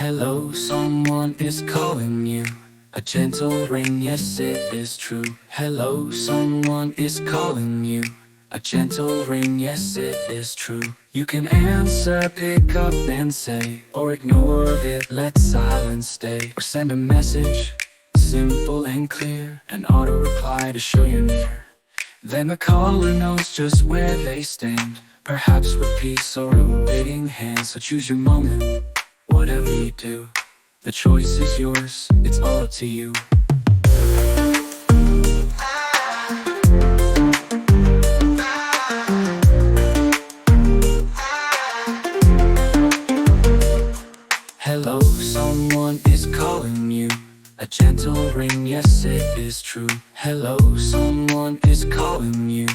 Hello, someone is calling you. A gentle ring, yes it is true. Hello, someone is calling you. A gentle ring, yes it is true. You can answer, pick up and say, or ignore it, let silence stay. Or send a message, simple and clear, an auto reply to show you're near. Then the caller knows just where they stand, perhaps with peace or a waiting hand. So choose your moment, whatever you do, the choice is yours, it's all up to you. Hello, someone is calling you. A gentle ring, yes it is true. Hello, someone is calling you.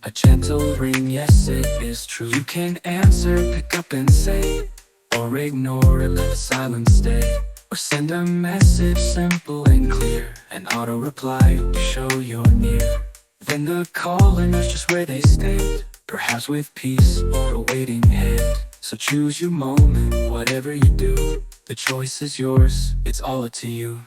A gentle ring, yes it is true. You can answer, pick up and say, or ignore it, let silence stay. Or send a message simple and clear, an auto reply to show you're near. Then the caller knows just where they stand, perhaps with peace or a waiting hand. So choose your moment, whatever you do, the choice is yours, it's all up to you.